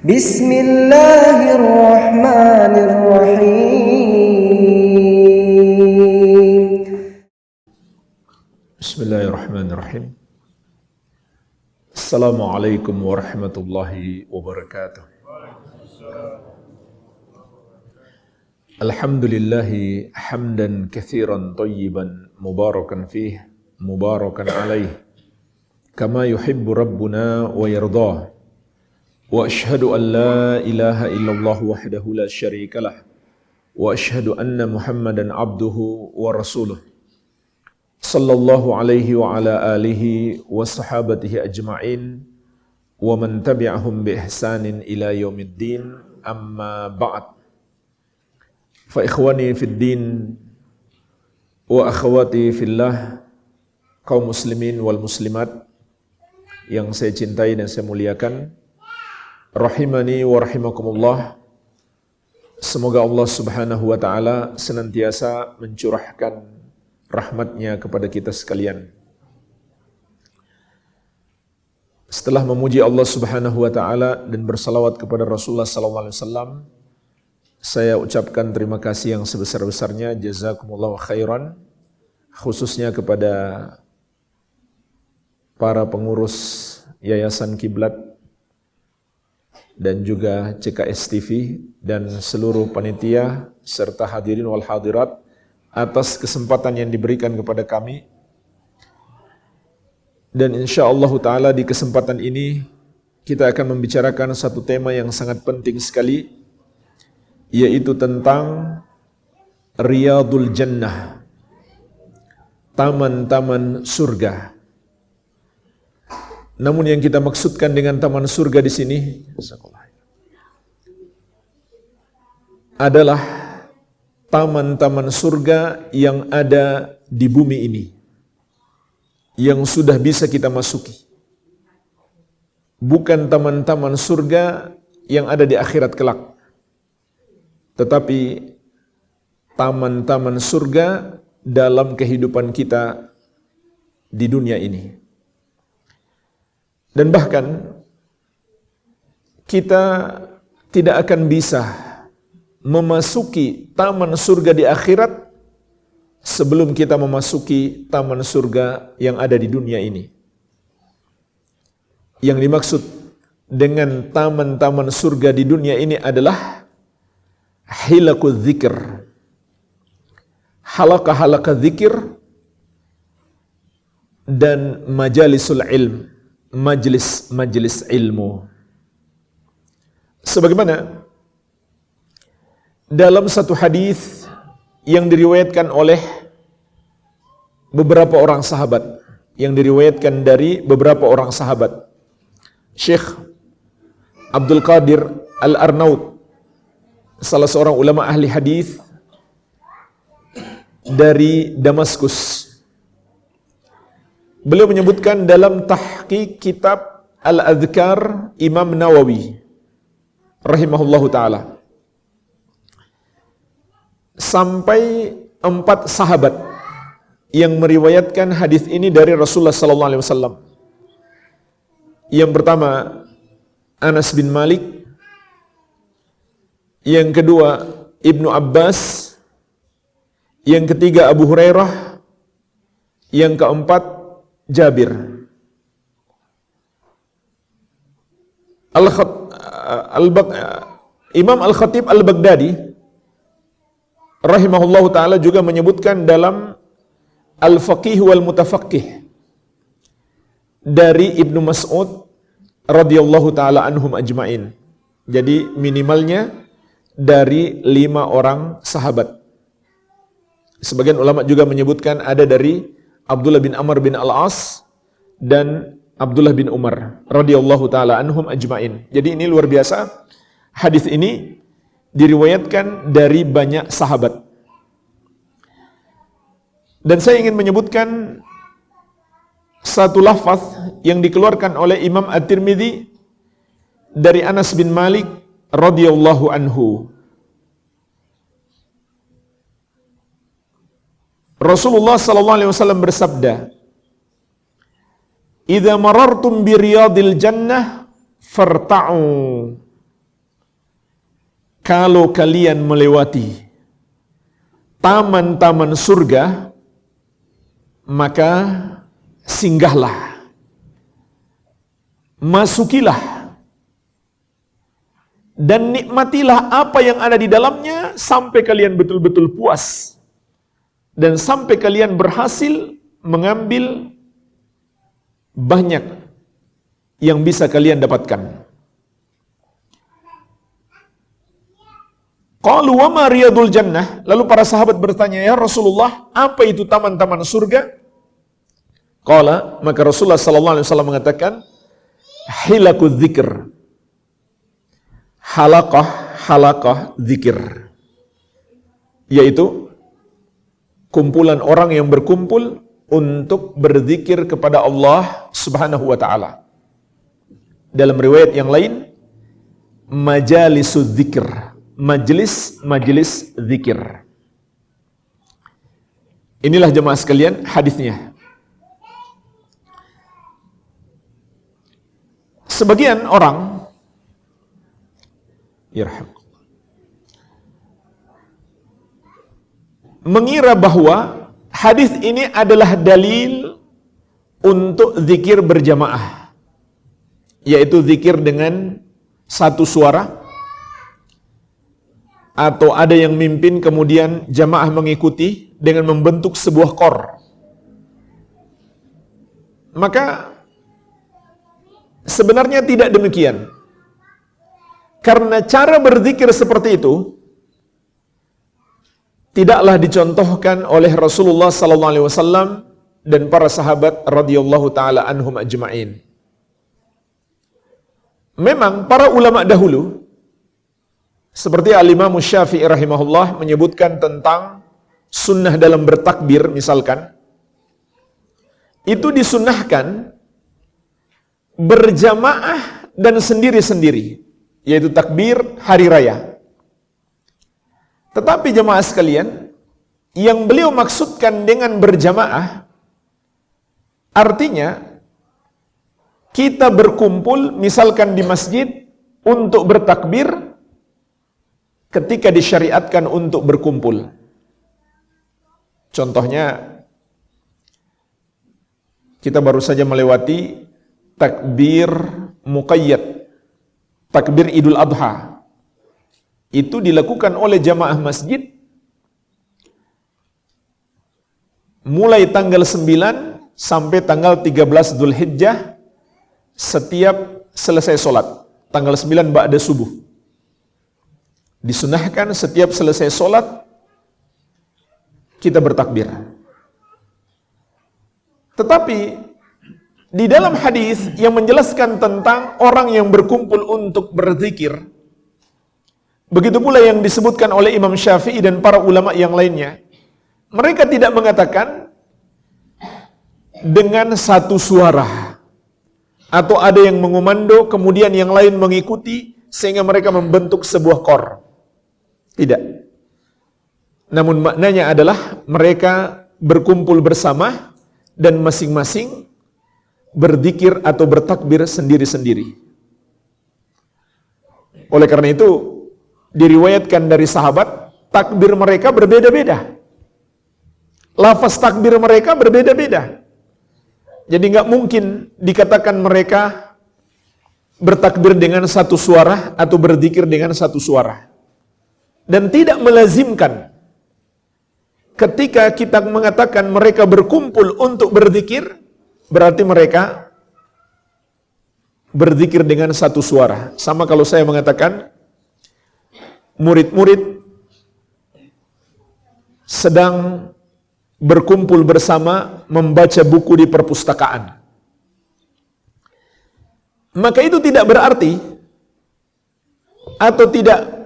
Bismillahirrahmanirrahim. Bismillahirrahmanirrahim. Assalamualaikum warahmatullahi wabarakatuh. Alhamdulillahi hamdan kathiran tayyiban mubarakan fih, mubarakan alaih, kama yuhibbu rabbuna wa yardah. Wa ashhadu an la ilaha illallah wahdahu la syarika lah, wa ashhadu anna Muhammadan abduhu wa rasuluh. Sallallahu alaihi wa ala alihi wa sahabatihi ajma'in wa man tabi'ahum bi ihsanin ila yaumiddin, amma ba'd. Fa ikhwani fid din wa akhwati fillah, kaum muslimin wal muslimat yang saya cintai dan saya muliakan, rahimani wa rahimakumullah. Semoga Allah subhanahu wa ta'ala senantiasa mencurahkan rahmatnya kepada kita sekalian. Setelah memuji Allah subhanahu wa ta'ala dan bersalawat kepada Rasulullah sallallahu alaihi wasallam, saya ucapkan terima kasih yang sebesar-besarnya, jazakumullahu khairan, khususnya kepada para pengurus Yayasan Kiblat dan juga CKS TV dan seluruh panitia serta hadirin wal hadirat atas kesempatan yang diberikan kepada kami. Dan insyaallah ta'ala di kesempatan ini kita akan membicarakan satu tema yang sangat penting sekali, yaitu tentang Riyadul Jannah, taman-taman surga. Namun yang kita maksudkan dengan taman surga di sini adalah taman-taman surga yang ada di bumi ini, yang sudah bisa kita masuki. Bukan taman-taman surga yang ada di akhirat kelak, tetapi taman-taman surga dalam kehidupan kita di dunia ini. Dan bahkan kita tidak akan bisa memasuki taman surga di akhirat sebelum kita memasuki taman surga yang ada di dunia ini. Yang dimaksud dengan taman-taman surga di dunia ini adalah hilaqul dzikr, halaqah-halaqah dzikir, dan majalisul ilm, majlis-majlis ilmu. Sebagaimana dalam satu hadis yang diriwayatkan oleh beberapa orang sahabat, yang diriwayatkan dari beberapa orang sahabat, Syekh Abdul Qadir Al-Arnaud, salah seorang ulama ahli hadis dari Damaskus, beliau menyebutkan dalam tahqiq kitab Al-Adhkar Imam Nawawi rahimahullahu ta'ala, sampai 4 sahabat yang meriwayatkan hadis ini dari Rasulullah sallallahu alaihi wasallam. Yang pertama Anas bin Malik, yang kedua Ibnu Abbas, yang ketiga Abu Hurairah, yang keempat Jabir. Imam Al-Khatib Al-Baghdadi rahimahullahu ta'ala juga menyebutkan dalam Al-Faqih wal Mutafaqih dari Ibnu Mas'ud radhiyallahu ta'ala anhum ajma'in. Jadi minimalnya dari 5 orang sahabat. Sebagian ulama juga menyebutkan ada dari Abdullah bin Amr bin Al-As dan Abdullah bin Umar radhiyallahu ta'ala anhum ajma'in. Jadi ini luar biasa. Hadis ini diriwayatkan dari banyak sahabat. Dan saya ingin menyebutkan satu lafaz yang dikeluarkan oleh Imam At-Tirmidzi dari Anas bin Malik radhiyallahu anhu. Rasulullah sallallahu alaihi wasallam bersabda, "Idza marartum bi riyadil jannah farta'u." kalau kalian melewati taman-taman surga, maka singgahlah, masukilah, dan nikmatilah apa yang ada di dalamnya sampai kalian betul-betul puas dan sampai kalian berhasil mengambil banyak yang bisa kalian dapatkan. Qalu wa ma riyadul jannah? Lalu para sahabat bertanya, ya Rasulullah, apa itu taman-taman surga? Qala, maka Rasulullah sallallahu alaihi wasallam mengatakan, hilakudz dzikr. Halaqah dzikir. Yaitu kumpulan orang yang berkumpul untuk berzikir kepada Allah Subhanahu wa taala. Dalam riwayat yang lain, majalisudz dzikr. Majelis zikir. Inilah jemaah sekalian hadisnya. Sebagian orang mengira bahwa hadis ini adalah dalil untuk zikir berjamaah, yaitu zikir dengan satu suara, atau ada yang mimpin kemudian jamaah mengikuti dengan membentuk sebuah kor. Maka sebenarnya tidak demikian. Karena cara berzikir seperti itu tidaklah dicontohkan oleh Rasulullah sallallahu alaihi wasallam dan para sahabat radhiyallahu taala anhum ajma'in. Memang para ulama dahulu seperti Al-Imam Syafi'i rahimahullah menyebutkan tentang sunnah dalam bertakbir misalkan, itu disunnahkan berjamaah dan sendiri-sendiri, yaitu takbir hari raya. Tetapi jemaah sekalian, yang beliau maksudkan dengan berjamaah, artinya kita berkumpul misalkan di masjid untuk bertakbir ketika disyariatkan untuk berkumpul. Contohnya, kita baru saja melewati takbir muqayyad, takbir Idul Adha. Itu dilakukan oleh jamaah masjid mulai tanggal 9 sampai tanggal 13 Dzulhijjah setiap selesai sholat. Tanggal 9 ba'da subuh. Disunahkan setiap selesai sholat kita bertakbir. Tetapi di dalam hadis yang menjelaskan tentang orang yang berkumpul untuk berzikir, begitu pula yang disebutkan oleh Imam Syafi'i dan para ulama yang lainnya, mereka tidak mengatakan dengan satu suara atau ada yang mengomando kemudian yang lain mengikuti sehingga mereka membentuk sebuah kor. Tidak. Namun maknanya adalah mereka berkumpul bersama dan masing-masing berzikir atau bertakbir sendiri-sendiri. Oleh karena itu, diriwayatkan dari sahabat, takbir mereka berbeda-beda. Lafaz takbir mereka berbeda-beda. Jadi nggak mungkin dikatakan mereka bertakbir dengan satu suara atau berzikir dengan satu suara. Dan tidak melazimkan ketika kita mengatakan mereka berkumpul untuk berzikir, berarti mereka berzikir dengan satu suara. Sama kalau saya mengatakan murid-murid sedang berkumpul bersama membaca buku di perpustakaan. Maka itu tidak berarti atau tidak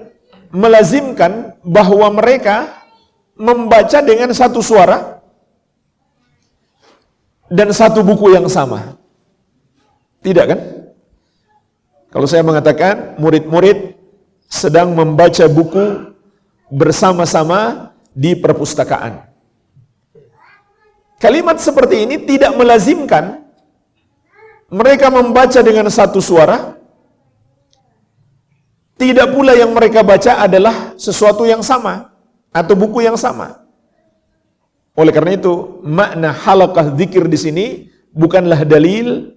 melazimkan bahwa mereka membaca dengan satu suara dan satu buku yang sama. Tidak kan? Kalau saya mengatakan murid-murid sedang membaca buku bersama-sama di perpustakaan. Kalimat seperti ini tidak melazimkan mereka membaca dengan satu suara, Tidak pula yang mereka baca adalah sesuatu yang sama atau buku yang sama. Oleh karena itu, makna halaqah zikir di sini bukanlah dalil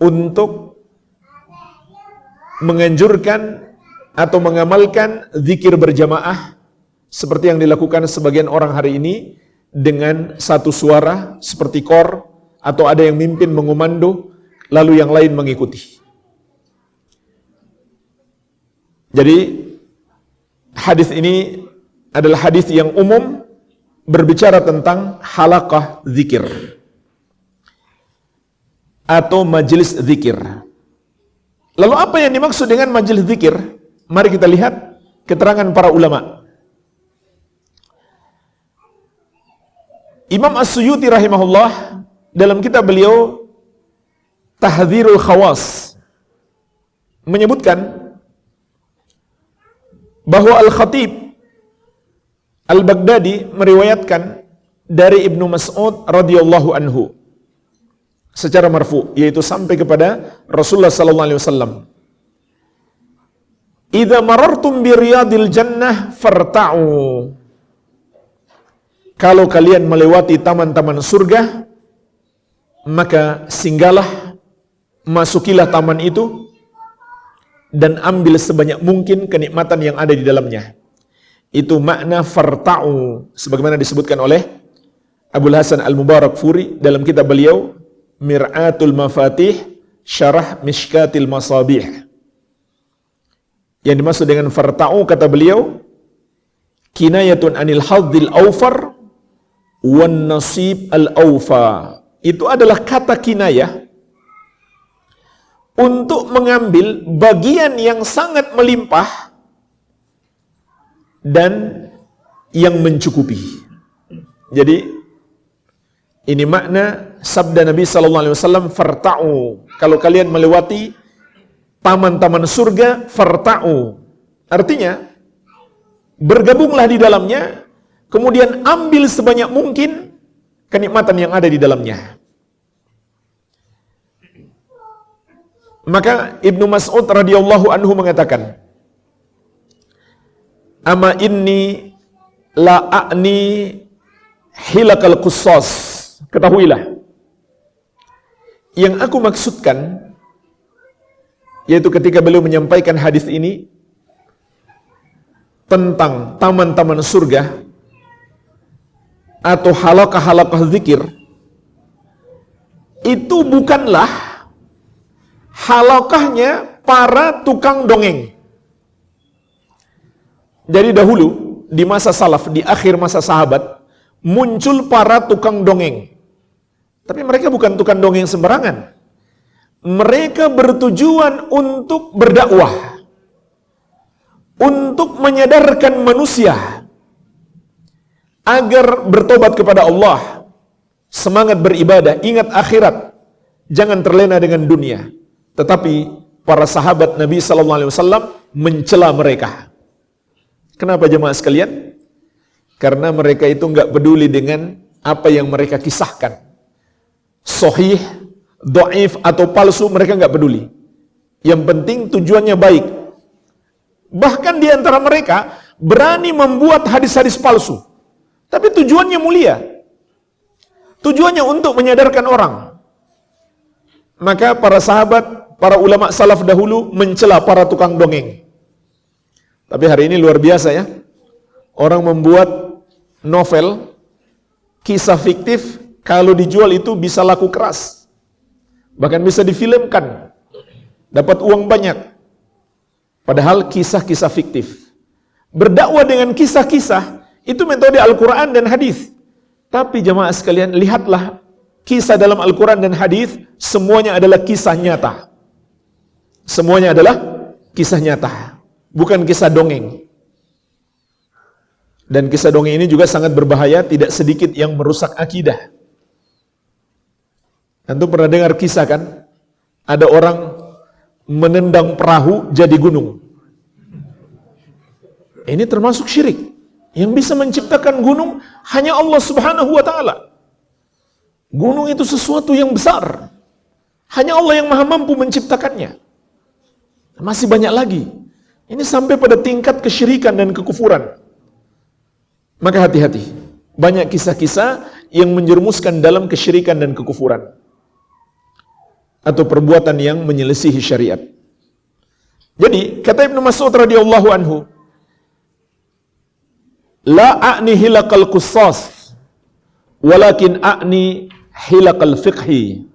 untuk menganjurkan atau mengamalkan zikir berjamaah seperti yang dilakukan sebagian orang hari ini dengan satu suara seperti kor, atau ada yang mimpin mengomando lalu yang lain mengikuti. Jadi hadis ini adalah hadis yang umum berbicara tentang halaqah zikir atau majelis zikir. Lalu apa yang dimaksud dengan majelis zikir? Mari kita lihat keterangan para ulama. Imam As-Suyuti rahimahullah dalam kitab beliau Tahdzirul Khawas menyebutkan bahwa Al-Khatib Al-Baghdadi meriwayatkan dari Ibnu Mas'ud radhiyallahu anhu secara marfu, yaitu sampai kepada Rasulullah sallallahu alaihi wasallam. Idza marartum bi riyadil jannah farta'u. Kalau kalian melewati taman-taman surga, maka singgahlah, masukilah taman itu dan ambil sebanyak mungkin kenikmatan yang ada di dalamnya. Itu makna farta'u, sebagaimana disebutkan oleh Abul Hasan Al-Mubarakfuri dalam kitab beliau Mir'atul Mafatih Syarah Mishkatil Masabih. Yang dimaksud dengan farta'u, kata beliau, kinayatun anil hadzil awfar wan nasib al-awfa. Itu adalah kata kinayah untuk mengambil bagian yang sangat melimpah dan yang mencukupi. Jadi ini makna sabda Nabi sallallahu alaihi wasallam, farta'u. Kalau kalian melewati taman-taman surga, farta'u. Artinya bergabunglah di dalamnya, kemudian ambil sebanyak mungkin kenikmatan yang ada di dalamnya. Maka Ibnu Mas'ud radhiyallahu anhu mengatakan, ama inni la a'ni hilakal qussas. Ketahuilah, yang aku maksudkan, yaitu ketika beliau menyampaikan hadis ini tentang taman-taman surga atau halaqah-halaqah zikir, itu bukanlah halaqahnya para tukang dongeng. Jadi dahulu di masa salaf, di akhir masa sahabat, muncul para tukang dongeng. Tapi mereka bukan tukang dongeng sembarangan. Mereka bertujuan untuk berdakwah, untuk menyadarkan manusia agar bertobat kepada Allah, semangat beribadah, ingat akhirat, jangan terlena dengan dunia. Tetapi para sahabat Nabi sallallahu alaihi wasallam mencela mereka. Kenapa jemaah sekalian? Karena mereka itu enggak peduli dengan apa yang mereka kisahkan. Sahih, dhaif atau palsu, mereka enggak peduli. Yang penting tujuannya baik. Bahkan di antara mereka berani membuat hadis-hadis palsu. Tapi tujuannya mulia. Tujuannya untuk menyadarkan orang. Maka para sahabat, para ulama salaf dahulu mencela para tukang dongeng. Tapi hari ini luar biasa ya. Orang membuat novel, kisah fiktif, kalau dijual itu bisa laku keras. Bahkan bisa difilmkan, dapat uang banyak. Padahal kisah-kisah fiktif. Berdakwah dengan kisah-kisah, itu metode Al-Quran dan hadis. Tapi jemaah sekalian, lihatlah kisah dalam Al-Quran dan hadis, semuanya adalah kisah nyata. Semuanya adalah kisah nyata, bukan kisah dongeng. Dan kisah dongeng ini juga sangat berbahaya, tidak sedikit yang merusak akidah. Antum pernah dengar kisah kan? Ada orang menendang perahu jadi gunung. Ini termasuk syirik. Yang bisa menciptakan gunung hanya Allah Subhanahu wa ta'ala. Gunung itu sesuatu yang besar. Hanya Allah yang maha mampu menciptakannya. Masih banyak lagi. Ini sampai pada tingkat kesyirikan dan kekufuran. Maka hati-hati. Banyak kisah-kisah yang menjerumuskan dalam kesyirikan dan kekufuran. Atau perbuatan yang menyelisihi syariat. Jadi, kata Ibnu Mas'ud radhiyallahu anhu, la a'ni hilaqal qussas, walakin a'ni hilaqal fiqhi.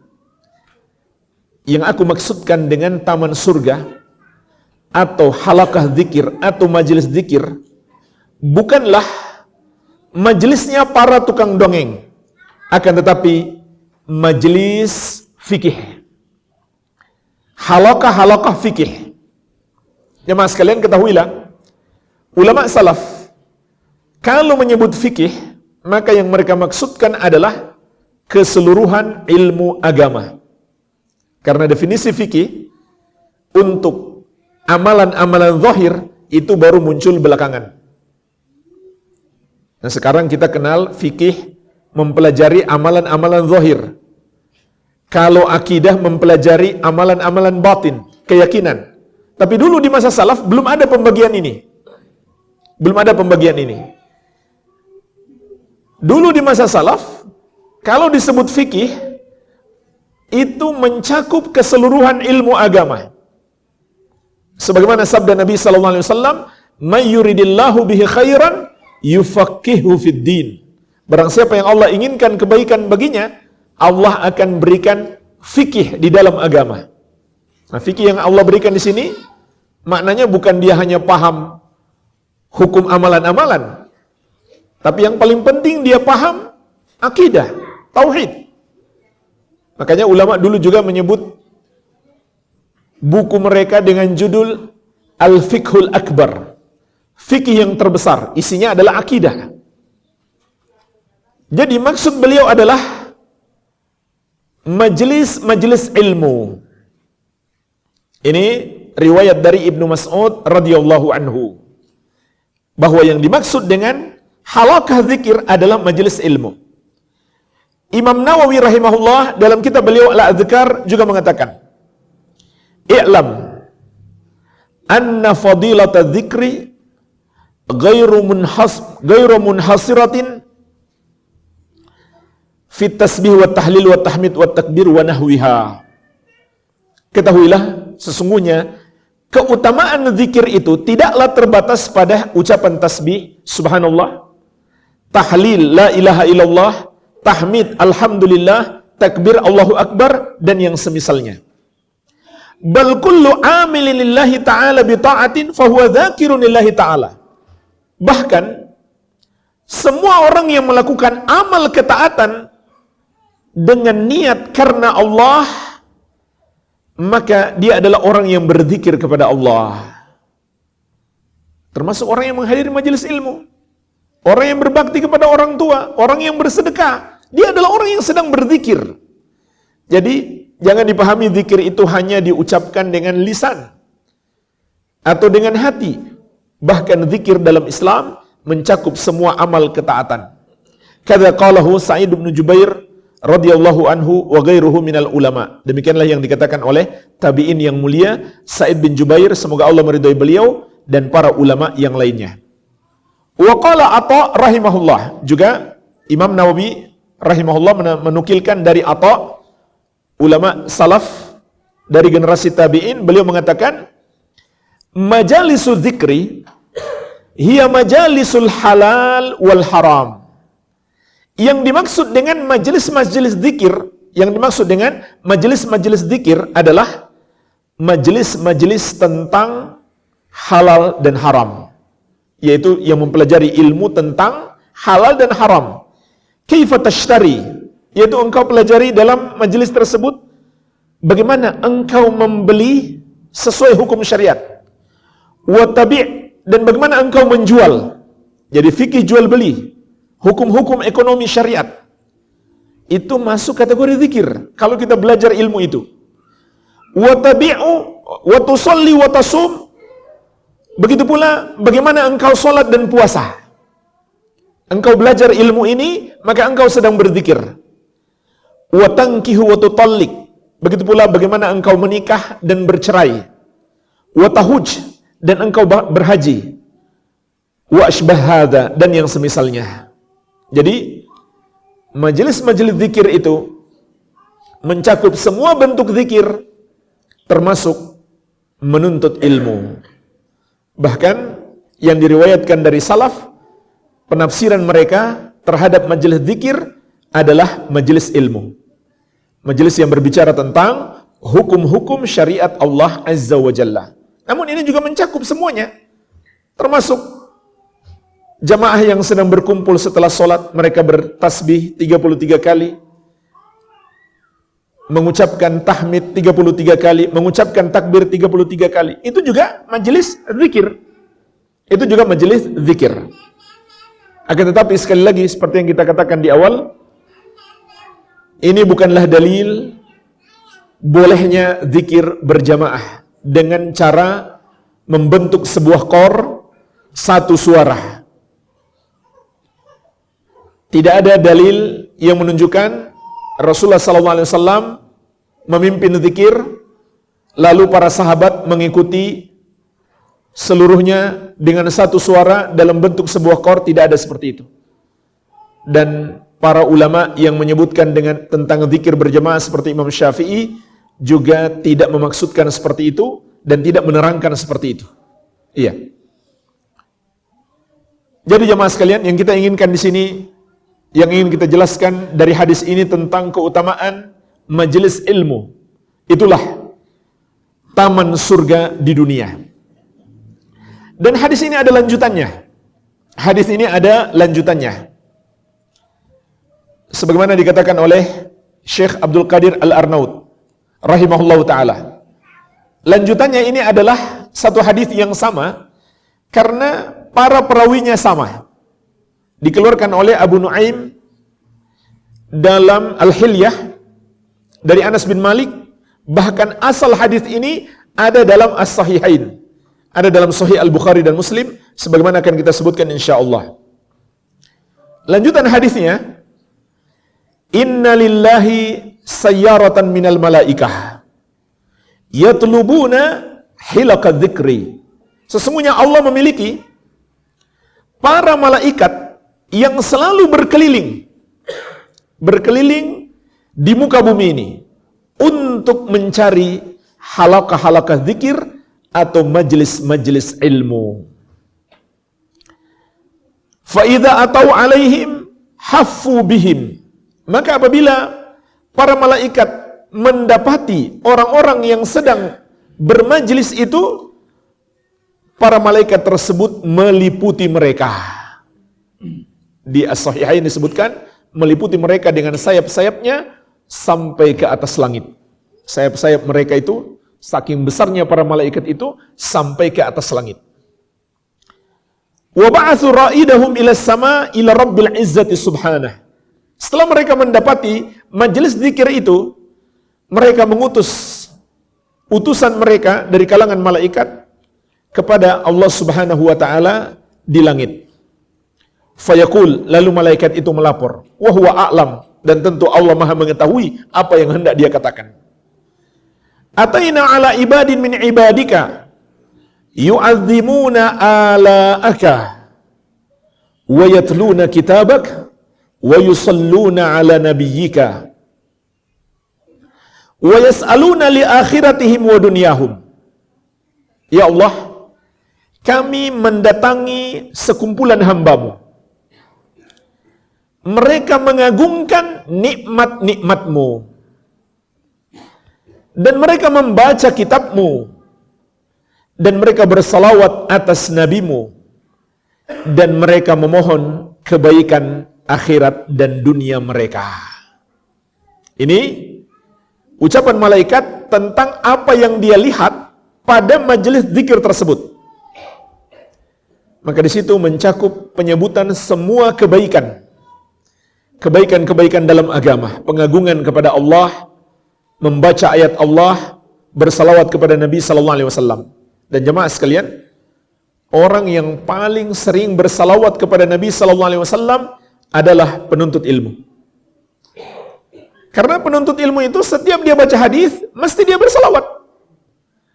Yang aku maksudkan dengan taman surga, atau halakah zikir, atau majelis zikir, bukanlah majelisnya para tukang dongeng, akan tetapi majelis fikih. Halakah fikih. Jemaah sekalian ketahuilah, ulama salaf kalau menyebut fikih, maka yang mereka maksudkan adalah keseluruhan ilmu agama. Karena definisi fikih untuk amalan-amalan zahir itu baru muncul belakangan. Nah, sekarang kita kenal fikih mempelajari amalan-amalan zahir. Kalau akidah mempelajari amalan-amalan batin, keyakinan. Tapi dulu di masa salaf belum ada pembagian ini. Belum ada pembagian ini. Dulu di masa salaf, kalau disebut fikih, itu mencakup keseluruhan ilmu agama. Sebagaimana sabda Nabi SAW, "May yuridillahu bihi khairan, yufaqihu fid din." Barang siapa yang Allah inginkan kebaikan baginya, Allah akan berikan fikih di dalam agama. Nah, fikih yang Allah berikan di sini, maknanya bukan dia hanya paham hukum amalan-amalan, tapi yang paling penting dia paham akidah, tauhid. Makanya ulama dulu juga menyebut buku mereka dengan judul Al-Fiqhul Akbar. Fikih yang terbesar, isinya adalah akidah. Jadi maksud beliau adalah majelis ilmu. Ini riwayat dari Ibnu Mas'ud radhiyallahu anhu, bahwa yang dimaksud dengan halaqah zikir adalah majelis ilmu. Imam Nawawi rahimahullah dalam kitab beliau Al-Adzkar juga mengatakan, "I'lam anna fadilata dzikri ghairu munhasiratin fi tasbih wa tahlil wa tahmid wa takbir wa nahwiha." Ketahuilah, sesungguhnya keutamaan zikir itu tidaklah terbatas pada ucapan tasbih subhanallah, tahlil la ilaha illallah, tahmid alhamdulillah, takbir Allahu akbar, dan yang semisalnya. Bal kullu amilin lillahi ta'ala bi ta'atin fahuwa dzakirun lillahi ta'ala. Bahkan semua orang yang melakukan amal ketaatan dengan niat karena Allah, maka dia adalah orang yang berzikir kepada Allah. Termasuk orang yang menghadiri majelis ilmu, orang yang berbakti kepada orang tua, orang yang bersedekah, dia adalah orang yang sedang berzikir. Jadi jangan dipahami zikir itu hanya diucapkan dengan lisan atau dengan hati. Bahkan zikir dalam Islam mencakup semua amal ketaatan. Kadza qalahu Sa'id bin Jubair radhiyallahu anhu wa ghairuhu minal ulama. Demikianlah yang dikatakan oleh tabi'in yang mulia Sa'id bin Jubair, semoga Allah meridhai beliau, dan para ulama yang lainnya. Wa qala Atha rahimahullah, juga Imam Nawawi rahimahullah menukilkan dari Atha, ulama salaf dari generasi tabi'in, beliau mengatakan, majalisu dzikri hiya majalisul halal wal haram. Yang dimaksud dengan majelis-majelis zikir, yang dimaksud dengan majelis-majelis zikir adalah majelis-majelis tentang halal dan haram, yaitu yang mempelajari ilmu tentang halal dan haram. Kaifa tashtari, yaitu engkau pelajari dalam majelis tersebut bagaimana engkau membeli sesuai hukum syariat. Wa tabi', dan bagaimana engkau menjual. Jadi fikih jual beli, hukum-hukum ekonomi syariat, itu masuk kategori zikir kalau kita belajar ilmu itu. Wa tabi'u wa tusalli wa tasum, begitu pula bagaimana engkau salat dan puasa. Engkau belajar ilmu ini, maka engkau sedang berzikir. Wa tankihu wa tutallik, begitu pula bagaimana engkau menikah dan bercerai. wa tahuj, dan engkau berhaji, wa asbah hadza, dan yang semisalnya. Jadi majelis-majelis zikir itu mencakup semua bentuk zikir, termasuk menuntut ilmu. Bahkan yang diriwayatkan dari salaf, penafsiran mereka terhadap majelis zikir adalah majelis ilmu. Majelis yang berbicara tentang hukum-hukum syariat Allah Azza wa Jalla. Namun ini juga mencakup semuanya, termasuk jamaah yang sedang berkumpul setelah sholat, mereka bertasbih 33 kali, mengucapkan tahmid 33 kali, mengucapkan takbir 33 kali. Itu juga majelis zikir. Itu juga majelis zikir. Akan tetapi sekali lagi, seperti yang kita katakan di awal, ini bukanlah dalil bolehnya zikir berjamaah dengan cara membentuk sebuah kor satu suara. Tidak ada dalil yang menunjukkan Rasulullah SAW memimpin zikir, lalu para sahabat mengikuti seluruhnya dengan satu suara dalam bentuk sebuah kor. Tidak ada seperti itu. Dan para ulama yang menyebutkan tentang zikir berjamaah seperti Imam Syafi'i juga tidak memaksudkan seperti itu dan tidak menerangkan seperti itu. Iya. Jadi jamaah sekalian, yang kita inginkan di sini, yang ingin kita jelaskan dari hadis ini tentang keutamaan majelis ilmu. Itulah taman surga di dunia. Dan hadis ini ada lanjutannya. Hadis ini ada lanjutannya. Sebagaimana dikatakan oleh Syekh Abdul Qadir Al-Arnaud rahimahullahu ta'ala. Lanjutannya ini adalah satu hadis yang sama karena para perawinya sama. Dikeluarkan oleh Abu Nuaim dalam Al-Hilyah dari Anas bin Malik. Bahkan asal hadis ini ada dalam As-Sahihain, ada dalam Sahih Al-Bukhari dan Muslim, sebagaimana akan kita sebutkan insyaallah. Lanjutan hadisnya, inna lillahi sayyaratan minal malaikah yatlubuna hilaqadz dzikri. Sesungguhnya Allah memiliki para malaikat yang selalu berkeliling di muka bumi ini untuk mencari halaqah-halaqah zikir atau majelis-majelis ilmu. Fa idza atau alaihim haffu bihim. Maka apabila para malaikat mendapati orang-orang yang sedang bermajlis itu, para malaikat tersebut meliputi mereka. Di As-Sahihain disebutkan meliputi mereka dengan sayap-sayapnya sampai ke atas langit. Sayap-sayap mereka itu, saking besarnya para malaikat itu, sampai ke atas langit. Wa ba'atsu ra'idahum ila sama ila rabbil izzati subhanahu. Setelah mereka mendapati majelis zikir itu, mereka mengutus utusan mereka dari kalangan malaikat kepada Allah Subhanahu wa taala di langit. Fayaqul, lalu malaikat itu melapor, wa huwa a'lam, dan tentu Allah Maha mengetahui apa yang hendak dia katakan. Ataina ala ibadin min ibadika yu'azzimuna ala'aka wa yatluna kitabak wa yusalluna ala nabiyyika wa yas'aluna li akhiratihim wa dunyahum. Ya Allah, kami mendatangi sekumpulan hamba-Mu. Mereka mengagungkan nikmat-nikmat-Mu dan mereka membaca kitab-Mu dan mereka bersalawat atas Nabi-Mu dan mereka memohon kebaikan akhirat dan dunia mereka. Ini ucapan malaikat tentang apa yang dia lihat pada majelis zikir tersebut. Maka di situ mencakup penyebutan semua kebaikan. Kebaikan-kebaikan dalam agama, pengagungan kepada Allah, membaca ayat Allah, bersalawat kepada Nabi sallallahu alaihi wasallam. Dan jemaah sekalian, orang yang paling sering bersalawat kepada Nabi sallallahu alaihi wasallam adalah penuntut ilmu. Karena penuntut ilmu itu setiap dia baca hadis mesti dia bersalawat.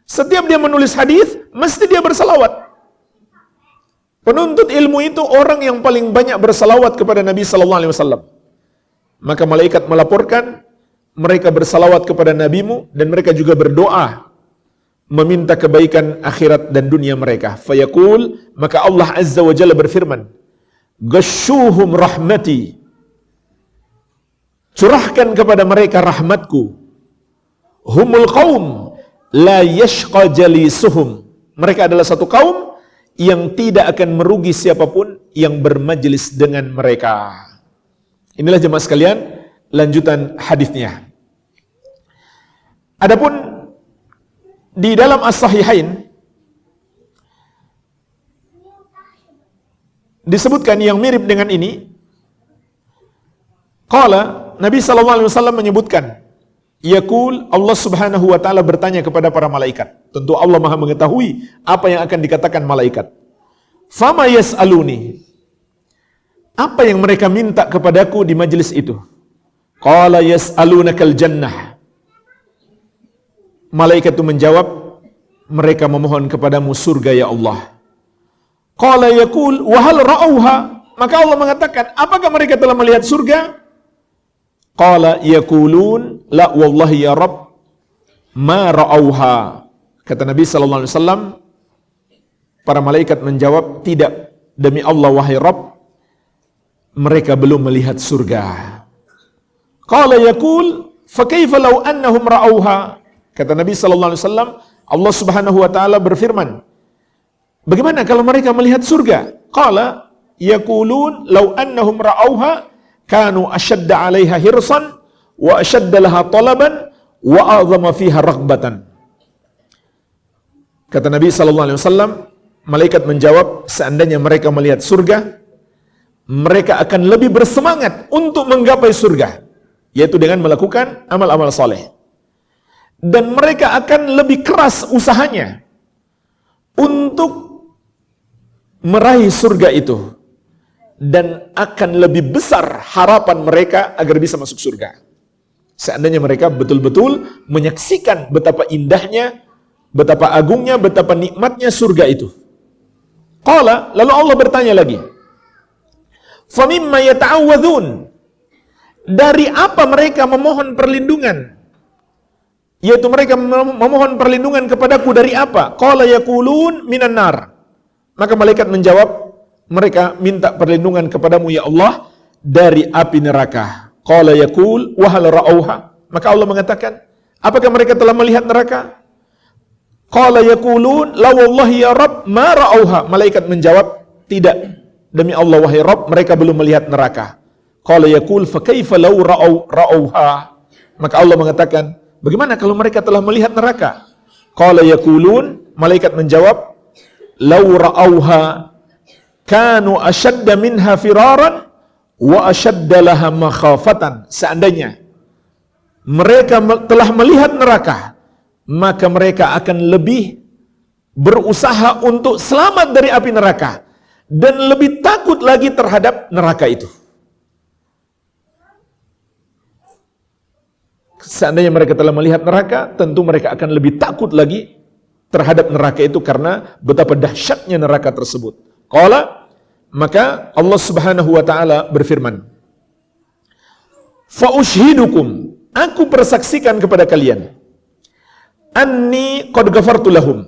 Setiap dia menulis hadis, mesti dia bersalawat. Penuntut ilmu itu orang yang paling banyak bersalawat kepada Nabi sallallahu alaihi wasallam. Maka malaikat melaporkan mereka bersalawat kepada nabimu dan mereka juga berdoa meminta kebaikan akhirat dan dunia mereka. Fayaqul, maka Allah azza wa jalla berfirman, "Ghashuhum rahmati." Curahkan kepada mereka rahmatku. Humul qaum la yashqa jalisuhum. Mereka adalah satu kaum yang tidak akan merugi siapapun yang bermajlis dengan mereka. Inilah jemaah sekalian lanjutan hadisnya. Adapun di dalam As-Sahihain disebutkan yang mirip dengan ini. Qala, Nabi sallallahu alaihi wasallam menyebutkan, yaqul, Allah Subhanahu wa taala bertanya kepada para malaikat. Tentu Allah Maha mengetahui apa yang akan dikatakan malaikat. Fama yas'aluni. Apa yang mereka minta kepadaku di majelis itu? Qala yas'alunakal jannah. Malaikat itu menjawab, mereka memohon kepadamu surga ya Allah. Qala yaqul wa hal ra'auha. Maka Allah mengatakan, apakah mereka telah melihat surga? Qala yaqulun la wallahi ya Rabb ma ra'auha. Kata Nabi sallallahu alaihi wasallam, para malaikat menjawab, tidak, demi Allah wahai Rabb, mereka belum melihat surga. Qala yaqul fa kaifa law annahum ra'auha. Kata Nabi sallallahu alaihi wasallam, Allah Subhanahu wa taala berfirman, bagaimana kalau mereka melihat surga? Qala yaqulun law annahum ra'auha kanu ashadda 'alaiha hirsan wa ashadda laha talaban wa a'zama fiha raghbatan. Kata Nabi sallallahu alaihi wasallam, malaikat menjawab, seandainya mereka melihat surga, mereka akan lebih bersemangat untuk menggapai surga, yaitu dengan melakukan amal-amal saleh. Dan mereka akan lebih keras usahanya untuk meraih surga itu, dan akan lebih besar harapan mereka agar bisa masuk surga. Seandainya mereka betul-betul menyaksikan betapa indahnya, betapa agungnya, betapa nikmatnya surga itu. Qala, lalu Allah bertanya lagi, famimma yata'awwadzun. Dari apa mereka memohon perlindungan? Yaitu mereka memohon perlindungan kepadaku dari apa? Qala yaqulun minan nar. Maka malaikat menjawab, mereka minta perlindungan kepadamu ya Allah dari api neraka. Qala yaqul wa hal ra'auha. Maka Allah mengatakan, apakah mereka telah melihat neraka? Qala yaqulun la wallahi ya Rabb ma ra'auha. Malaikat menjawab, tidak, demi Allah wahai Rabb, mereka belum melihat neraka. Qala yaqul fa kaifa law ra'auha. Maka Allah mengatakan, bagaimana kalau mereka telah melihat neraka? Qala yaqulun, malaikat menjawab, law ra'auha kanu ashadda minha firaran wa ashadda laha makhafatan. Seandainya mereka telah melihat neraka, maka mereka akan lebih berusaha untuk selamat dari api neraka dan lebih takut lagi terhadap neraka itu. Seandainya mereka telah melihat neraka, tentu mereka akan lebih takut lagi terhadap neraka itu karena betapa dahsyatnya neraka tersebut. Qala, maka Allah Subhanahu wa taala berfirman, fa ushhidukum, aku persaksikan kepada kalian, anni qad ghafartu lahum,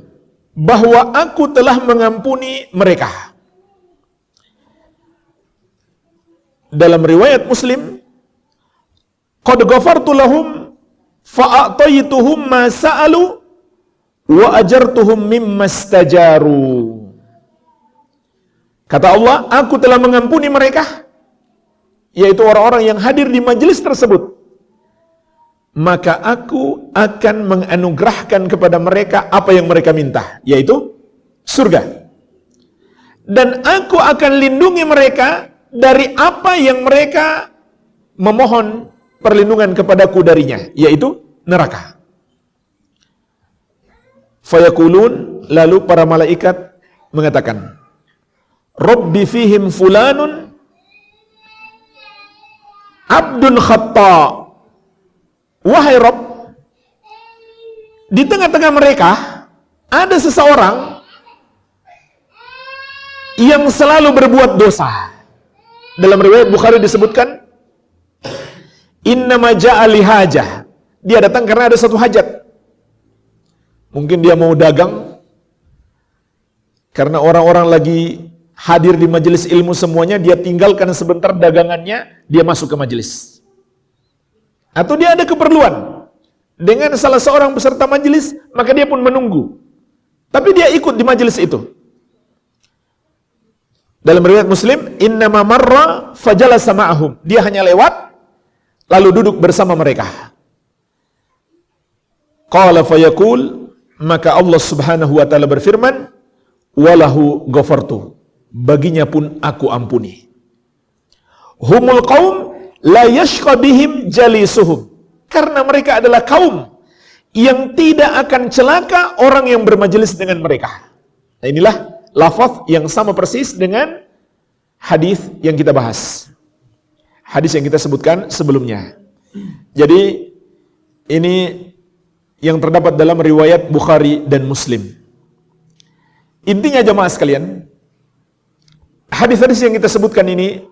bahwa aku telah mengampuni mereka. Dalam riwayat Muslim, qad ghafartu lahum fa a'taytuhum ma sa'alu wa ajartuhum mimma istajaru. Kata Allah, aku telah mengampuni mereka, yaitu orang-orang yang hadir di majelis tersebut. Maka aku akan menganugerahkan kepada mereka apa yang mereka minta, yaitu surga. Dan aku akan lindungi mereka dari apa yang mereka memohon perlindungan kepadaku darinya, yaitu neraka. Fayaqulun, lalu para malaikat mengatakan, Rabbi fihim fulanun abdun khatta. Wahai Rabb, di tengah-tengah mereka Ada seseorang yang selalu berbuat dosa. Dalam riwayat Bukhari disebutkan, innama ja'a lihajah. Dia datang karena ada satu hajat. Mungkin dia mau dagang, karena orang-orang lagi hadir di majelis ilmu semuanya, dia tinggalkan sebentar dagangannya, dia masuk ke majelis. Atau dia ada keperluan dengan salah seorang peserta majelis, maka dia pun menunggu. Tapi dia ikut di majelis itu. Dalam riwayat Muslim, innama marra fajalasa ma'ahum. Dia hanya lewat, lalu duduk bersama mereka. Qala fayaqul, maka Allah Subhanahu wa taala berfirman, walahu ghafartu. Baginya pun aku ampuni. Humul qaum la yashqa bihim jalisuhum. Karena mereka adalah kaum yang tidak akan celaka orang yang bermajelis dengan mereka. Nah, inilah lafaz yang sama persis dengan hadis yang kita bahas. Hadis yang kita sebutkan sebelumnya. Jadi ini yang terdapat dalam riwayat Bukhari dan Muslim. Intinya jemaah sekalian, hadis-hadis yang kita sebutkan ini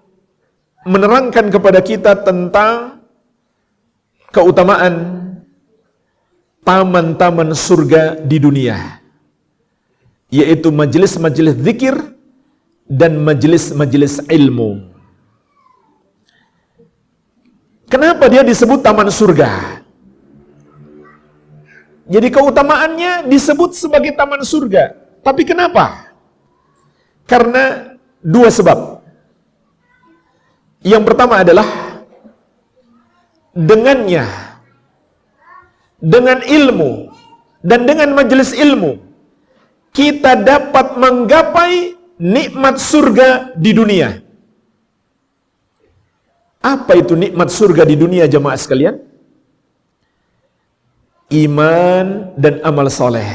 menerangkan kepada kita tentang keutamaan taman-taman surga di dunia, yaitu majelis-majelis zikir dan majelis-majelis ilmu. Kenapa dia disebut taman surga? Jadi keutamaannya disebut sebagai taman surga. Tapi kenapa? Karena dua sebab. Yang pertama adalah dengannya, dengan ilmu dan dengan majelis ilmu, kita dapat menggapai nikmat surga di dunia. Apa itu nikmat surga di dunia jemaah sekalian? Iman dan amal soleh.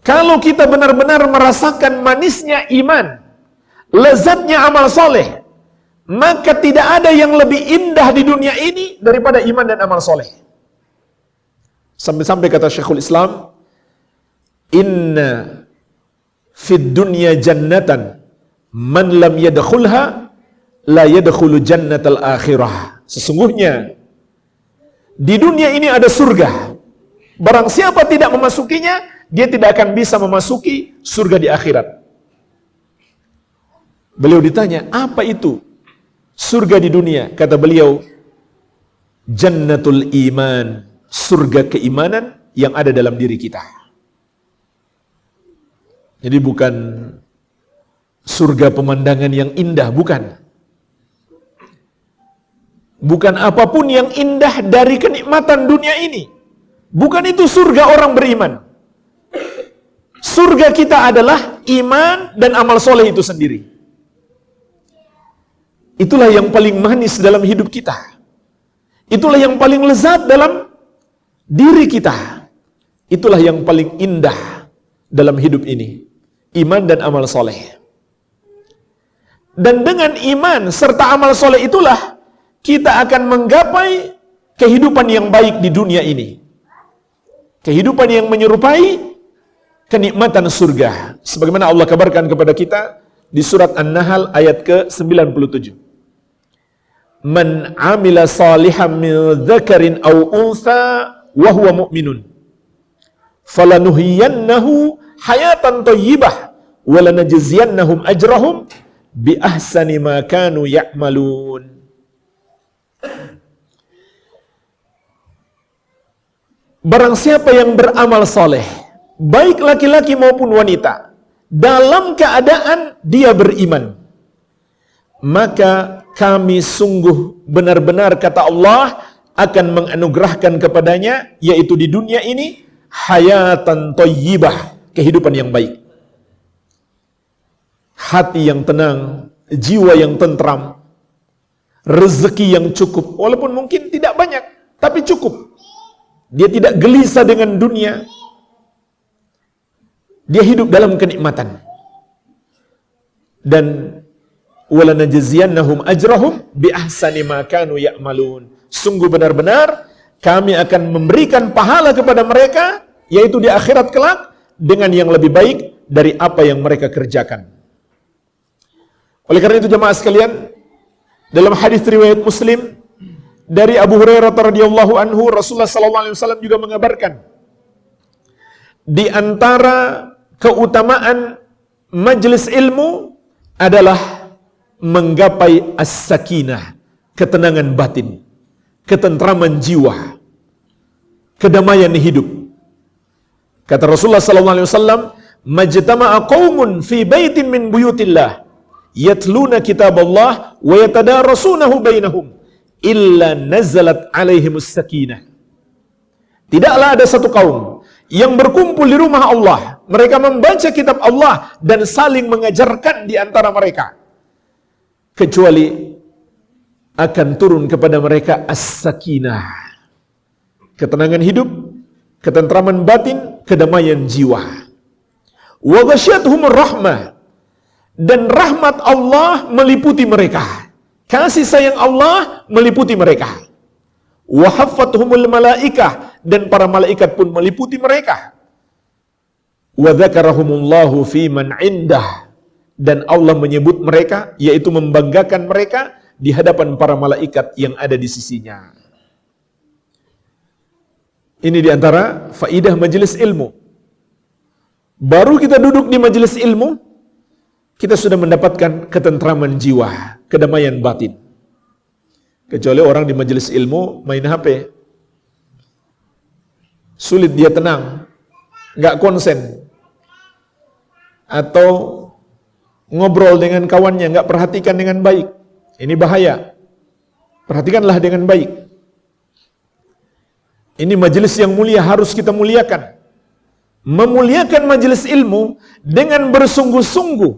Kalau kita benar-benar merasakan manisnya iman, lezatnya amal soleh, maka tidak ada yang lebih indah di dunia ini daripada iman dan amal soleh. Sampai-sampai kata Syekhul Islam, inna fid dunya jannatan man lam yadkhulha la yadkhulu jannatal akhirah. Sesungguhnya di dunia ini ada surga. Barang siapa tidak memasukinya, dia tidak akan bisa memasuki surga di akhirat. Beliau ditanya, apa itu surga di dunia? Kata beliau, jannatul iman, surga keimanan yang ada dalam diri kita. Jadi bukan surga pemandangan yang indah, bukan. Bukan apapun yang indah dari kenikmatan dunia ini. Bukan itu surga orang beriman. Surga kita adalah iman dan amal soleh itu sendiri. Itulah yang paling manis dalam hidup kita. Itulah yang paling lezat dalam diri kita. Itulah yang paling indah dalam hidup ini. Iman dan amal soleh. Dan dengan iman serta amal soleh itulah kita akan menggapai kehidupan yang baik di dunia ini. Kehidupan yang menyerupai kenikmatan surga. Sebagaimana Allah kabarkan kepada kita di surat An-Nahl ayat ke-97. Man amila salihan min dzakarin aw untha wa huwa mu'minun falanuhyiyannahu hayatan thayyibah wa lanajziyannahum ajrahum bi ahsani ma kanu ya'malun. Barang siapa yang beramal soleh, baik laki-laki maupun wanita, dalam keadaan dia beriman, maka kami sungguh benar-benar, kata Allah, akan menganugerahkan kepadanya, yaitu di dunia ini, hayatan thayyibah, kehidupan yang baik. Hati yang tenang, jiwa yang tentram, rezeki yang cukup, walaupun mungkin tidak banyak, tapi cukup. Dia tidak gelisah dengan dunia. Dia hidup dalam kenikmatan. Dan walanajziyannahum ajrahum bi ahsani ma kanu ya'malun. Sungguh benar-benar kami akan memberikan pahala kepada mereka, yaitu di akhirat kelak, dengan yang lebih baik dari apa yang mereka kerjakan. Oleh karena itu jemaah sekalian, dalam hadis riwayat Muslim dari Abu Hurairah radhiyallahu anhu, Rasulullah sallallahu alaihi wasallam juga mengabarkan, di antara keutamaan majelis ilmu adalah menggapai as-sakinah, ketenangan batin, ketentraman jiwa, kedamaian hidup. Kata Rasulullah sallallahu alaihi wasallam, "Majtama'a qaumun fi baitin min buyutillah, yatluna kitaballah wa yatadarasunahu bainahum, illa nazalat alaihimus sakinah." Tidaklah ada satu kaum yang berkumpul di rumah Allah, mereka membaca kitab Allah dan saling mengajarkan di antara mereka, kecuali akan turun kepada mereka as-sakinah, ketenangan hidup, ketentraman batin, kedamaian jiwa. Wa ghasyiyatuhumur rahmah, dan rahmat Allah meliputi mereka, kasih sayang Allah meliputi mereka. Wa haffathumul malaikah, dan para malaikat pun meliputi mereka. Wa dzakarahumullahu fi man indah, dan Allah menyebut mereka, yaitu membanggakan mereka di hadapan para malaikat yang ada di sisinya. Ini diantara faidah majelis ilmu. Baru kita duduk di majelis ilmu, kita sudah mendapatkan ketentraman jiwa, kedamaian batin. Kecuali orang di majelis ilmu main HP, sulit dia tenang, nggak konsen, atau ngobrol dengan kawannya nggak perhatikan dengan baik. Ini bahaya. Perhatikanlah dengan baik. Ini majelis yang mulia, harus kita muliakan. Memuliakan majelis ilmu dengan bersungguh-sungguh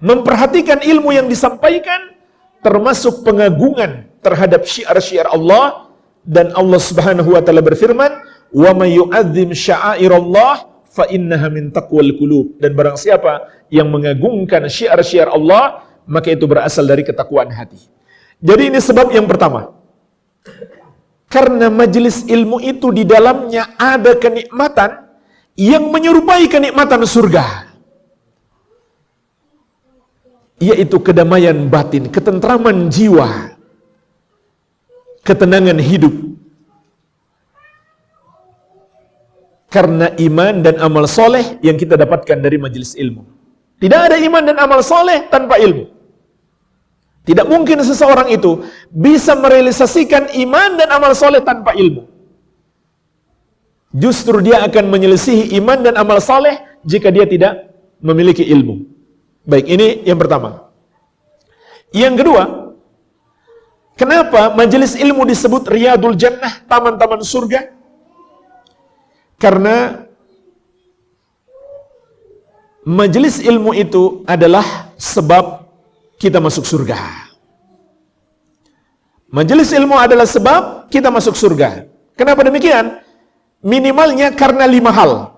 memperhatikan ilmu yang disampaikan, termasuk pengagungan terhadap syiar-syiar Allah. Dan Allah Subhanahu wa taala berfirman, "Wa may yu'azzim sya'airallah fa innaha min taqwal qulub." Dan barang siapa yang mengagungkan syiar-syiar Allah, maka itu berasal dari ketakwaan hati. Jadi ini sebab yang pertama. Karena majelis ilmu itu di dalamnya ada kenikmatan yang menyerupai kenikmatan surga, yaitu kedamaian batin, ketentraman jiwa, ketenangan hidup. Karena iman dan amal soleh yang kita dapatkan dari majelis ilmu. Tidak ada iman dan amal soleh tanpa ilmu. Tidak mungkin seseorang itu bisa merealisasikan iman dan amal soleh tanpa ilmu. Justru dia akan menyelisihi iman dan amal soleh jika dia tidak memiliki ilmu. Baik, ini yang pertama. Yang kedua, kenapa majelis ilmu disebut Riyadul Jannah, taman-taman surga? Karena majelis ilmu itu adalah sebab kita masuk surga. Majelis ilmu adalah sebab kita masuk surga. Kenapa demikian? Minimalnya karena 5 hal.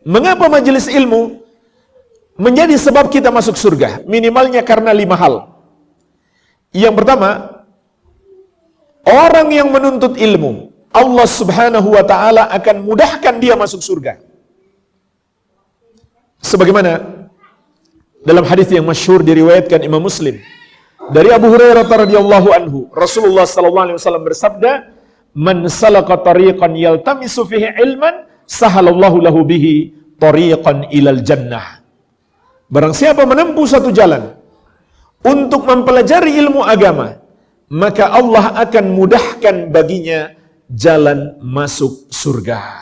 Mengapa majelis ilmu menjadi sebab kita masuk surga? Minimalnya karena 5 hal. Yang pertama, orang yang menuntut ilmu, Allah Subhanahu wa taala akan mudahkan dia masuk surga. Sebagaimana dalam hadis yang masyhur diriwayatkan Imam Muslim dari Abu Hurairah radhiyallahu anhu, Rasulullah sallallahu alaihi wasallam bersabda, "Man salaka tariqan yaltamisu fihi ilman, sahalallahu lahu bihi tariqan ilal jannah." Barang siapa menempuh satu jalan untuk mempelajari ilmu agama, maka Allah akan mudahkan baginya jalan masuk surga.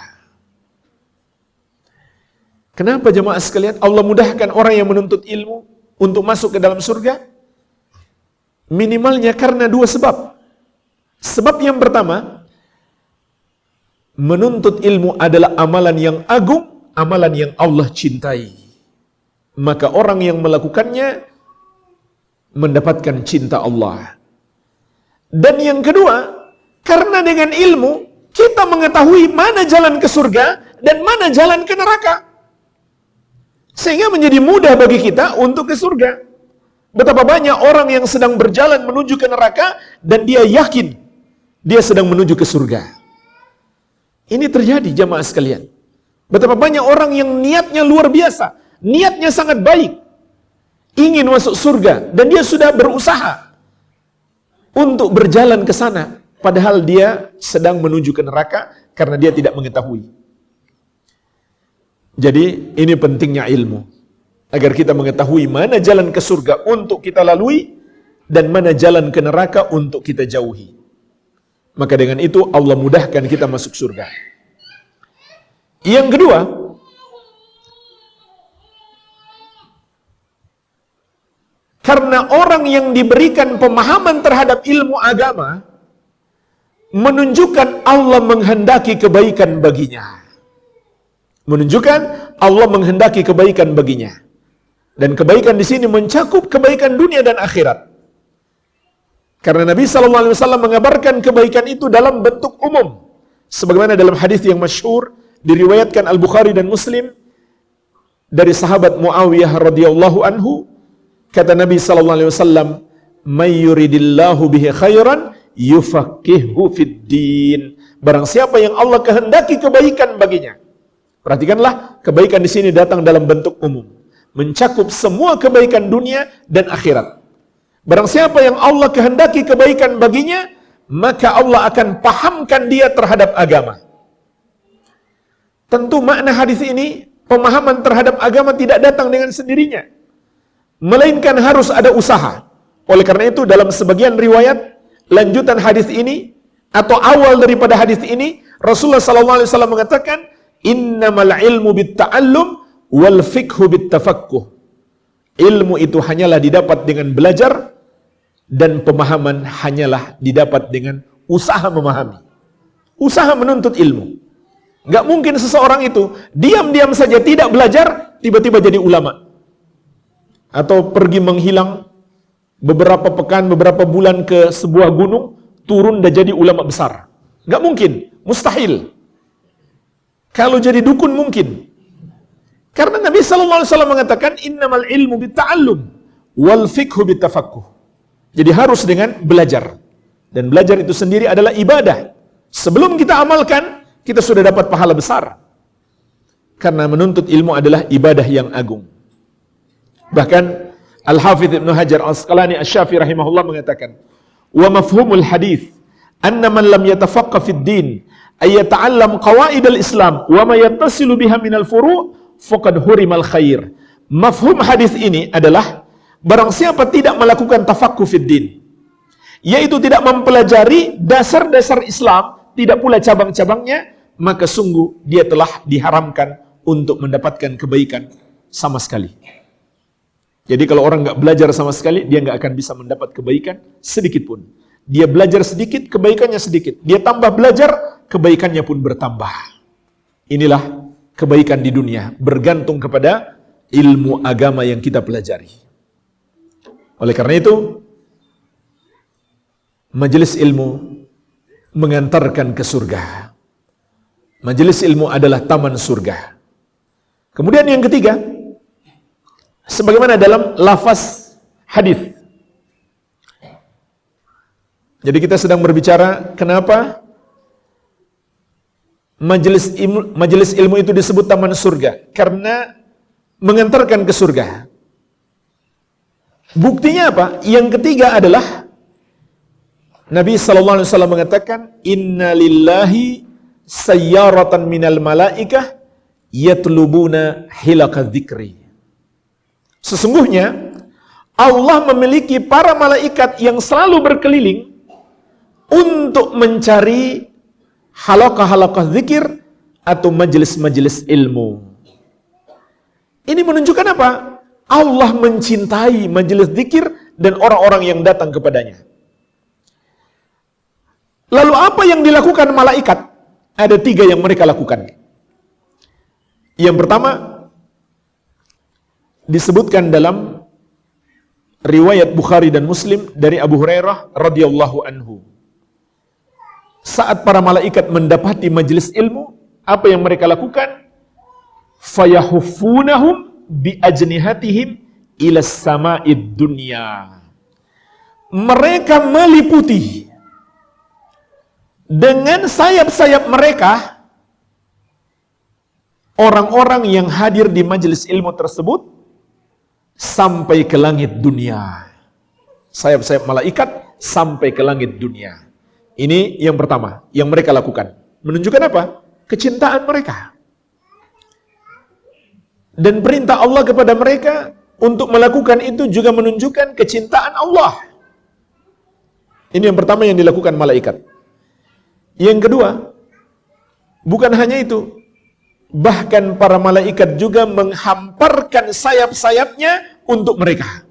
Kenapa jemaah sekalian Allah mudahkan orang yang menuntut ilmu untuk masuk ke dalam surga? Minimalnya karena 2 sebab. Sebab yang pertama, menuntut ilmu adalah amalan yang agung, amalan yang Allah cintai. Maka orang yang melakukannya mendapatkan cinta Allah. Dan yang kedua, karena dengan ilmu kita mengetahui mana jalan ke surga dan mana jalan ke neraka. Sehingga menjadi mudah bagi kita untuk ke surga. Betapa banyak orang yang sedang berjalan menuju ke neraka dan dia yakin dia sedang menuju ke surga. Ini terjadi jamaah sekalian. Betapa banyak orang yang niatnya luar biasa, niatnya sangat baik, ingin masuk surga, dan dia sudah berusaha untuk berjalan ke sana, padahal dia sedang menuju ke neraka karena dia tidak mengetahui. Jadi ini pentingnya ilmu, agar kita mengetahui mana jalan ke surga untuk kita lalui, dan mana jalan ke neraka untuk kita jauhi. Maka dengan itu Allah mudahkan kita masuk surga. Yang kedua, karena orang yang diberikan pemahaman terhadap ilmu agama menunjukkan Allah menghendaki kebaikan baginya. Menunjukkan Allah menghendaki kebaikan baginya. Dan kebaikan di sini mencakup kebaikan dunia dan akhirat. Karena Nabi SAW mengabarkan kebaikan itu dalam bentuk umum. Sebagaimana dalam hadis yang masyhur diriwayatkan Al-Bukhari dan Muslim dari sahabat Muawiyah radhiyallahu anhu, kata Nabi SAW, "May yuridillahu bihi khairan yufaqihuhu fid din." Barang siapa yang Allah kehendaki kebaikan baginya. Perhatikanlah, kebaikan di sini datang dalam bentuk umum, mencakup semua kebaikan dunia dan akhirat. Barang siapa yang Allah kehendaki kebaikan baginya, maka Allah akan pahamkan dia terhadap agama. Tentu makna hadis ini, pemahaman terhadap agama tidak datang dengan sendirinya, melainkan harus ada usaha. Oleh karena itu dalam sebagian riwayat, lanjutan hadis ini atau awal daripada hadis ini, Rasulullah SAW mengatakan, "Innamal ilmu bitta'allum wal fiqhu bittafaqquh." Ilmu itu hanyalah didapat dengan belajar, dan pemahaman hanyalah didapat dengan usaha memahami. Usaha menuntut ilmu. Gak mungkin seseorang itu diam-diam saja tidak belajar, tiba-tiba jadi ulama. Atau pergi menghilang beberapa pekan, beberapa bulan ke sebuah gunung, turun dan jadi ulama besar. Gak mungkin, mustahil. Kalau jadi dukun mungkin. Karena Nabi SAW mengatakan, "Innamal ilmu bitta'allum wal fiqhu bittafaqquh." Jadi harus dengan belajar. Dan belajar itu sendiri adalah ibadah. Sebelum kita amalkan, kita sudah dapat pahala besar. Karena menuntut ilmu adalah ibadah yang agung. Bahkan Al-Hafidh Ibn Hajar Al-Asqalani Asy-Syafi'i rahimahullah mengatakan, "Wa mafhumul hadith anna man lam yatafaqqa fid din ay yata'allam qawaid al-Islam wa ma yattasilu biha min al-furu' faqad hurimal khair." Mafhum hadis ini adalah barang siapa tidak melakukan tafaqquh fid din, yaitu tidak mempelajari dasar-dasar Islam, tidak pula cabang-cabangnya, maka sungguh dia telah diharamkan untuk mendapatkan kebaikan sama sekali. Jadi kalau orang nggak belajar sama sekali, dia nggak akan bisa mendapat kebaikan sedikit pun. Dia belajar sedikit, kebaikannya sedikit. Dia tambah belajar, kebaikannya pun bertambah. Inilah kebaikan di dunia, bergantung kepada ilmu agama yang kita pelajari. Oleh karena itu, majelis ilmu mengantarkan ke surga. Majelis ilmu adalah taman surga. Kemudian yang ketiga, sebagaimana dalam lafaz hadis. Jadi kita sedang berbicara kenapa majelis ilmu itu disebut taman surga, karena mengantarkan ke surga. Buktinya apa? Yang ketiga adalah Nabi SAW mengatakan, "Inna lillahi sayyaratan minal malaikah yatlubuna hilaka dzikri." Sesungguhnya Allah memiliki para malaikat yang selalu berkeliling untuk mencari halaqah-halaqah zikir atau majelis-majelis ilmu. Ini menunjukkan apa? Allah mencintai majelis zikir dan orang-orang yang datang kepadanya. Lalu apa yang dilakukan malaikat? Ada 3 yang mereka lakukan. Yang pertama, disebutkan dalam riwayat Bukhari dan Muslim dari Abu Hurairah radhiyallahu anhu. Saat para malaikat mendapati majelis ilmu, apa yang mereka lakukan? Fayahuffunahum bi ajnihatihim ila sama'id dunya. Mereka meliputi dengan sayap-sayap mereka orang-orang yang hadir di majelis ilmu tersebut sampai ke langit dunia. Sayap-sayap malaikat sampai ke langit dunia. Ini yang pertama yang mereka lakukan. Menunjukkan apa? Kecintaan mereka. Dan perintah Allah kepada mereka untuk melakukan itu juga menunjukkan kecintaan Allah. Ini yang pertama yang dilakukan malaikat. Yang kedua, bukan hanya itu. Bahkan para malaikat juga menghamparkan sayap-sayapnya untuk mereka.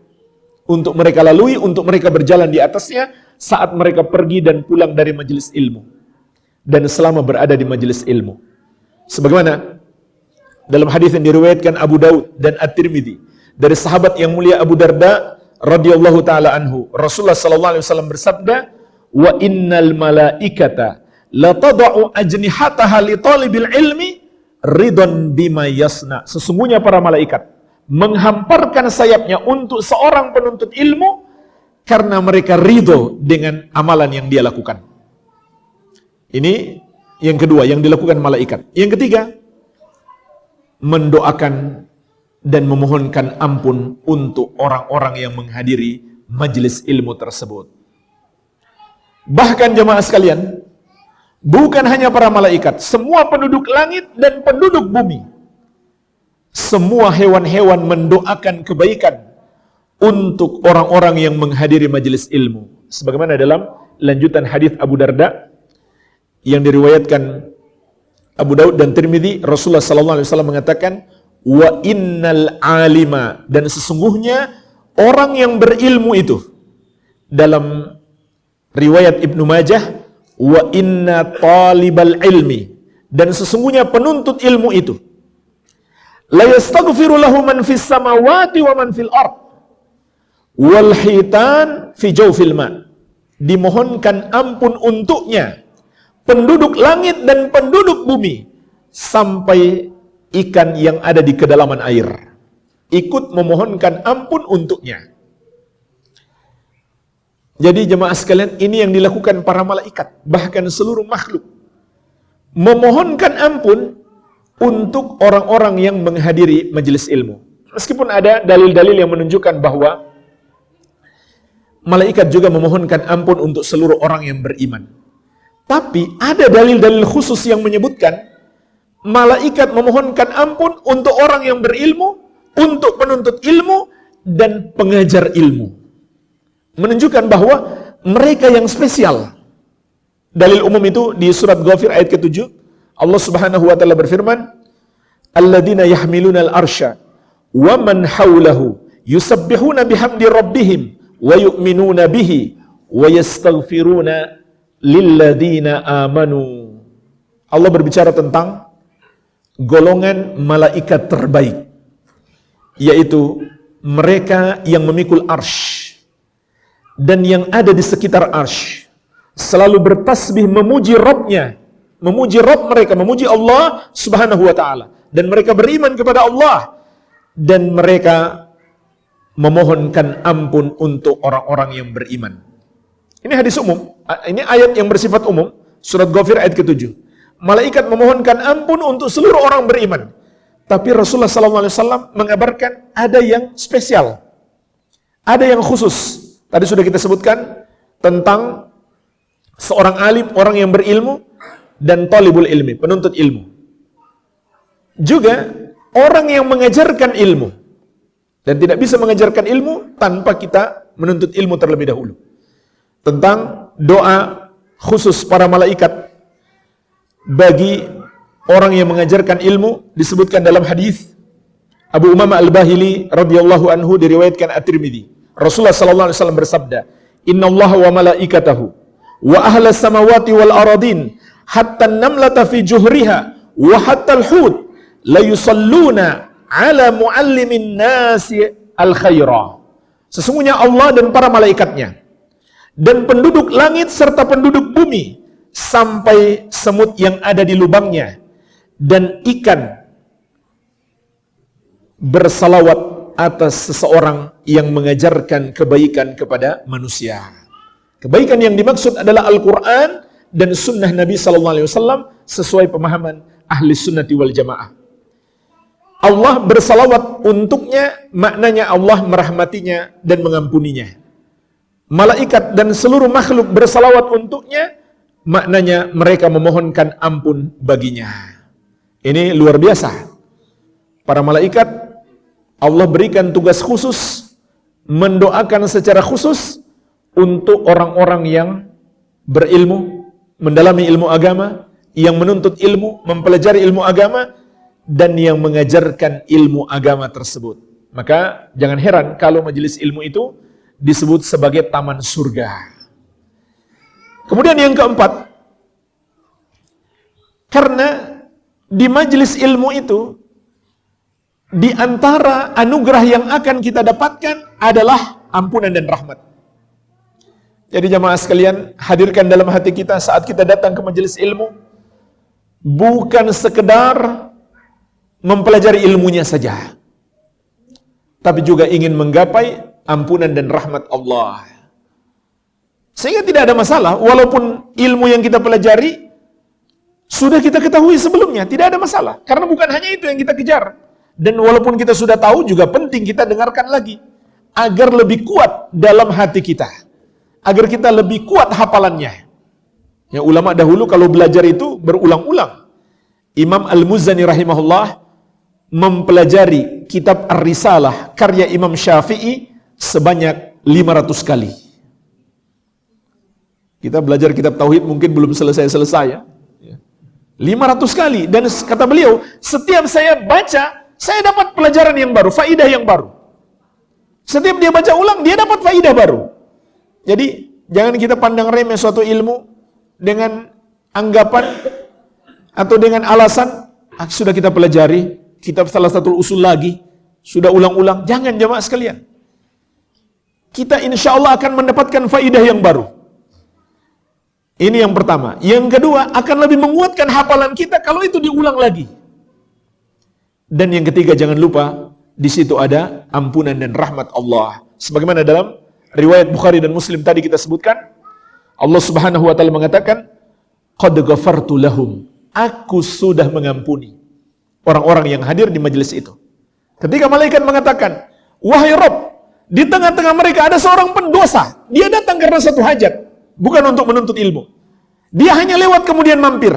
Untuk mereka lalui, untuk mereka berjalan di atasnya saat mereka pergi dan pulang dari majelis ilmu. Dan selama berada di majelis ilmu. Sebagaimana dalam hadis yang diriwayatkan Abu Daud dan At-Tirmidzi dari sahabat yang mulia Abu Darda radhiyallahu taala anhu, Rasulullah sallallahu alaihi wasallam bersabda, "Wa innal malaikata la tad'u ajnihataha li talibil ilmi ridon bima yasna." Sesungguhnya para malaikat menghamparkan sayapnya untuk seorang penuntut ilmu karena mereka ridho dengan amalan yang dia lakukan. Ini yang kedua yang dilakukan malaikat. Yang ketiga, mendoakan dan memohonkan ampun untuk orang-orang yang menghadiri majelis ilmu tersebut. Bahkan jemaah sekalian, bukan hanya para malaikat, semua penduduk langit dan penduduk bumi, semua hewan-hewan mendoakan kebaikan untuk orang-orang yang menghadiri majelis ilmu. Sebagaimana dalam lanjutan hadis Abu Darda yang diriwayatkan Abu Daud dan Tirmidzi, Rasulullah sallallahu alaihi wasallam mengatakan, "Wa innal alima," dan sesungguhnya orang yang berilmu itu. Dalam riwayat Ibnu Majah, "Wa inna talibal ilmi," dan sesungguhnya penuntut ilmu itu. "La yastaghfiru lahu man fis samawati wa man fil ard wal hitan fi jawfil ma." Dimohonkan ampun untuknya penduduk langit dan penduduk bumi sampai ikan yang ada di kedalaman air ikut memohonkan ampun untuknya. Jadi jemaah sekalian, ini yang dilakukan para malaikat, bahkan seluruh makhluk, memohonkan ampun untuk orang-orang yang menghadiri majelis ilmu. Meskipun ada dalil-dalil yang menunjukkan bahwa malaikat juga memohonkan ampun untuk seluruh orang yang beriman. Tapi ada dalil-dalil khusus yang menyebutkan malaikat memohonkan ampun untuk orang yang berilmu, untuk penuntut ilmu, dan pengajar ilmu. Menunjukkan bahwa mereka yang spesial. Dalil umum itu di surat Ghafir ayat ke-7. Allah Subhanahu wa taala berfirman, "Alladzina yahmiluna al-arsya wa man hawlahu yusabbihuna bihamdi rabbihim wa yu'minuna bihi wa yastaghfiruna lilladzina amanu." Allah berbicara tentang golongan malaikat terbaik, yaitu mereka yang memikul arsy dan yang ada di sekitar arsy selalu bertasbih memuji Rabbnya, memuji Rabb mereka, memuji Allah Subhanahu wa ta'ala, dan mereka beriman kepada Allah, dan mereka memohonkan ampun untuk orang-orang yang beriman. Ini hadis umum, ini ayat yang bersifat umum, surat Ghafir ayat ke-7. Malaikat memohonkan ampun untuk seluruh orang beriman. Tapi Rasulullah SAW mengabarkan ada yang spesial, ada yang khusus. Tadi sudah kita sebutkan tentang seorang alim, orang yang berilmu, dan talibul ilmi, penuntut ilmu. Juga orang yang mengajarkan ilmu, dan tidak bisa mengajarkan ilmu tanpa kita menuntut ilmu terlebih dahulu. Tentang doa khusus para malaikat bagi orang yang mengajarkan ilmu disebutkan dalam hadis Abu Umamah Al-Bahili radhiyallahu anhu, diriwayatkan At-Tirmidzi. Rasulullah sallallahu alaihi wasallam bersabda, "Innallaha wa malaikatahu wa ahlas samawati wal aradin hatta an-namlata fi juhriha wa hatta al-hut la yusalluna ala muallimin nasi al-khaira." Sesungguhnya Allah dan para malaikatnya dan penduduk langit serta penduduk bumi sampai semut yang ada di lubangnya dan ikan bersalawat atas seseorang yang mengajarkan kebaikan kepada manusia. Kebaikan yang dimaksud adalah Al-Quran dan sunnah Nabi SAW sesuai pemahaman ahli sunnati wal jamaah. Allah bersalawat untuknya, maknanya Allah merahmatinya dan mengampuninya. Malaikat dan seluruh makhluk bersalawat untuknya, maknanya mereka memohonkan ampun baginya. Ini luar biasa. Para malaikat, Allah berikan tugas khusus, mendoakan secara khusus untuk orang-orang yang berilmu, mendalami ilmu agama, yang menuntut ilmu, mempelajari ilmu agama, dan yang mengajarkan ilmu agama tersebut. Maka jangan heran kalau majelis ilmu itu disebut sebagai taman surga. Kemudian yang keempat, karena di majelis ilmu itu, di antara anugerah yang akan kita dapatkan adalah ampunan dan rahmat. Jadi jamaah sekalian, hadirkan dalam hati kita saat kita datang ke majelis ilmu, bukan sekedar mempelajari ilmunya saja, tapi juga ingin menggapai ampunan dan rahmat Allah. Sehingga tidak ada masalah, walaupun ilmu yang kita pelajari sudah kita ketahui sebelumnya, tidak ada masalah. Karena bukan hanya itu yang kita kejar. Dan walaupun kita sudah tahu, juga penting kita dengarkan lagi, agar lebih kuat dalam hati kita, agar kita lebih kuat hafalannya. Ya, ulama dahulu kalau belajar itu berulang-ulang. Imam Al-Muzani rahimahullah mempelajari kitab Ar-Risalah karya Imam Syafi'i sebanyak 500 kali. Kita belajar kitab Tauhid mungkin belum selesai-selesai ya. 500 kali. Dan kata beliau, setiap saya baca, saya dapat pelajaran yang baru, faidah yang baru. Setiap dia baca ulang, dia dapat faidah baru. Jadi, jangan kita pandang remeh suatu ilmu dengan anggapan atau dengan alasan, sudah kita pelajari, kitab salah satu usul lagi, sudah ulang-ulang. Jangan jamaah sekalian. Kita insya Allah akan mendapatkan faidah yang baru. Ini yang pertama. Yang kedua, akan lebih menguatkan hafalan kita kalau itu diulang lagi. Dan yang ketiga, jangan lupa, di situ ada ampunan dan rahmat Allah. Sebagaimana dalam riwayat Bukhari dan Muslim tadi kita sebutkan, Allah Subhanahu wa taala mengatakan, "Qad ghafartu lahum." Aku sudah mengampuni orang-orang yang hadir di majelis itu. Ketika malaikat mengatakan, "Wahai Rabb, di tengah-tengah mereka ada seorang pendosa. Dia datang karena satu hajat, bukan untuk menuntut ilmu. Dia hanya lewat kemudian mampir."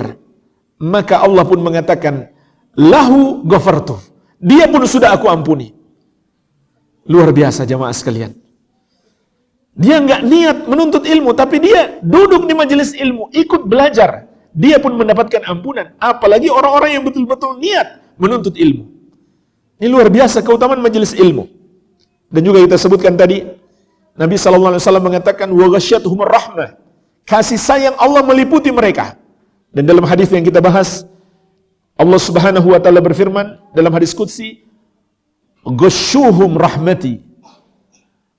Maka Allah pun mengatakan, "Lahu ghafartu." Dia pun sudah aku ampuni. Luar biasa jamaah sekalian. Dia nggak niat menuntut ilmu, tapi dia duduk di majelis ilmu, ikut belajar. Dia pun mendapatkan ampunan. Apalagi orang-orang yang betul-betul niat menuntut ilmu. Ini luar biasa keutamaan majelis ilmu. Dan juga kita sebutkan tadi, Nabi SAW mengatakan, wa ghasyatuhumur rahmah. Kasih sayang Allah meliputi mereka. Dan dalam hadis yang kita bahas, Allah Subhanahu wa taala berfirman dalam hadis qudsi, "Ghasyuhum rahmati."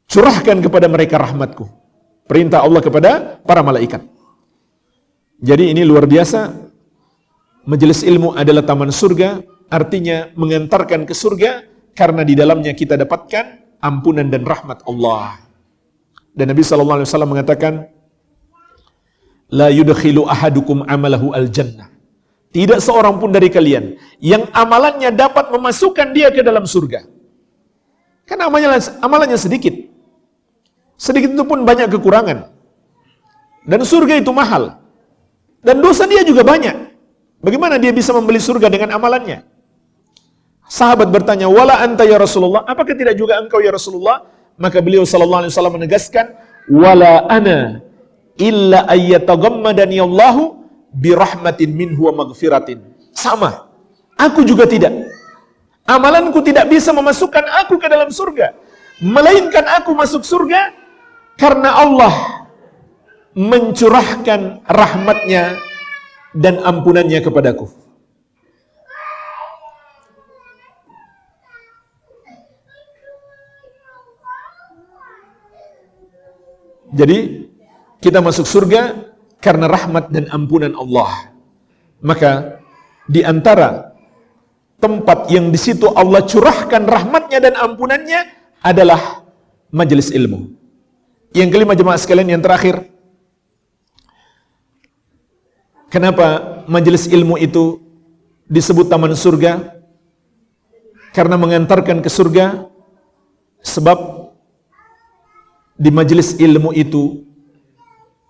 Curahkan kepada mereka rahmatku. Perintah Allah kepada para malaikat. Jadi ini luar biasa. Majelis ilmu adalah taman surga, artinya mengantarkan ke surga karena di dalamnya kita dapatkan ampunan dan rahmat Allah. Dan Nabi sallallahu alaihi wasallam mengatakan, "La yudkhilu ahadukum amalahu al-jannah." Tidak seorang pun dari kalian yang amalannya dapat memasukkan dia ke dalam surga. Karena amalannya sedikit. Sedikit itu pun banyak kekurangan. Dan surga itu mahal. Dan dosa dia juga banyak. Bagaimana dia bisa membeli surga dengan amalannya? Sahabat bertanya, "Wala anta ya Rasulullah?" Apakah tidak juga engkau ya Rasulullah? Maka beliau sallallahu alaihi wasallam menegaskan, "Wala ana illa ayyatagammadani Allahu birahmatin minhu wa maghfiratin." Sama. Aku juga tidak. Amalanku tidak bisa memasukkan aku ke dalam surga. Melainkan aku masuk surga karena Allah mencurahkan rahmatnya dan ampunannya kepadaku. Jadi kita masuk surga karena rahmat dan ampunan Allah. Maka di antara tempat yang di situ Allah curahkan rahmatnya dan ampunannya adalah majelis ilmu. Yang kelima jemaah sekalian, yang terakhir, kenapa majelis ilmu itu disebut taman surga? karena mengantarkan ke surga. Sebab di majelis ilmu itu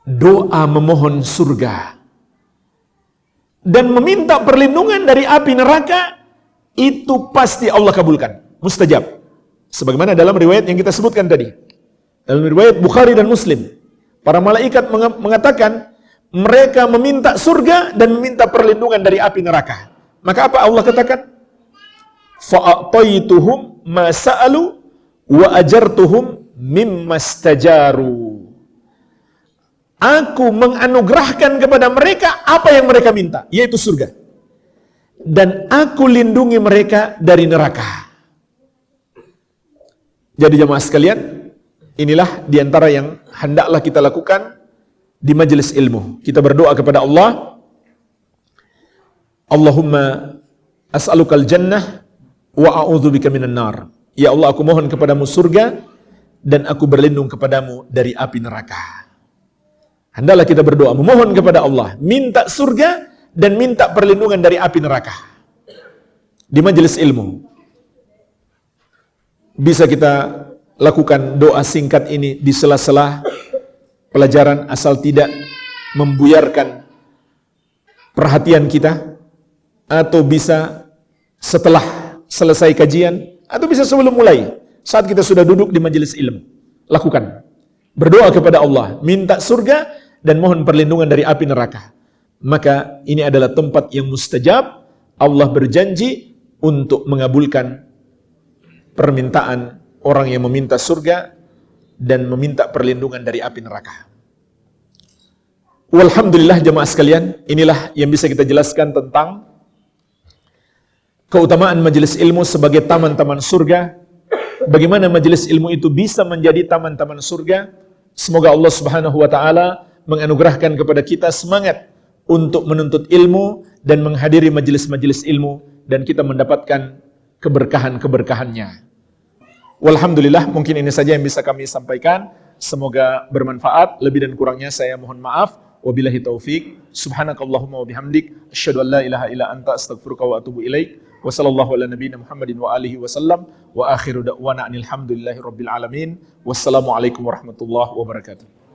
doa memohon surga dan meminta perlindungan dari api neraka itu pasti Allah kabulkan, mustajab. Sebagaimana dalam riwayat yang kita sebutkan tadi, dalam riwayat Bukhari dan Muslim, para malaikat mengatakan mereka meminta surga dan meminta perlindungan dari api neraka. Maka apa Allah katakan? Fa'ataituhum ma sa'alu wa ajartuhum mimma stajaru. Aku menganugerahkan kepada mereka apa yang mereka minta, yaitu surga. Dan aku lindungi mereka dari neraka. Jadi jemaah sekalian, inilah diantara yang hendaklah kita lakukan di majelis ilmu. Kita berdoa kepada Allah, Allahumma as'alukal jannah wa a'udzubika minan nar. Ya Allah, aku mohon kepadamu surga dan aku berlindung kepadamu dari api neraka. Hendaklah kita berdoa, memohon kepada Allah, minta surga dan minta perlindungan dari api neraka. Di majelis ilmu bisa kita lakukan doa singkat ini di sela-sela pelajaran, asal tidak membuyarkan perhatian kita, atau bisa setelah selesai kajian, atau bisa sebelum mulai, saat kita sudah duduk di majelis ilmu. Lakukan. Berdoa kepada Allah, minta surga dan mohon perlindungan dari api neraka. Maka ini adalah tempat yang mustajab. Allah berjanji untuk mengabulkan permintaan orang yang meminta surga dan meminta perlindungan dari api neraka. Walhamdulillah jemaah sekalian, inilah yang bisa kita jelaskan tentang keutamaan majelis ilmu sebagai taman-taman surga. Bagaimana majelis ilmu itu bisa menjadi taman-taman surga. Semoga Allah Subhanahu wa taala menganugerahkan kepada kita semangat untuk menuntut ilmu dan menghadiri majelis-majelis ilmu, dan kita mendapatkan keberkahan-keberkahannya. Walhamdulillah, mungkin ini saja yang bisa kami sampaikan. Semoga bermanfaat. Lebih dan kurangnya saya mohon maaf. Wabillahi taufik. Subhanakallahumma wa bihamdik, asyhadu an la ilaha illa anta, astaghfiruka wa atubu ilaik. Wa sallallahu ala nabiyyina Muhammadin wa alihi wasallam. Wa akhiru da'wana anil hamdulillahi rabbil alamin. Wassalamualaikum warahmatullahi wabarakatuh.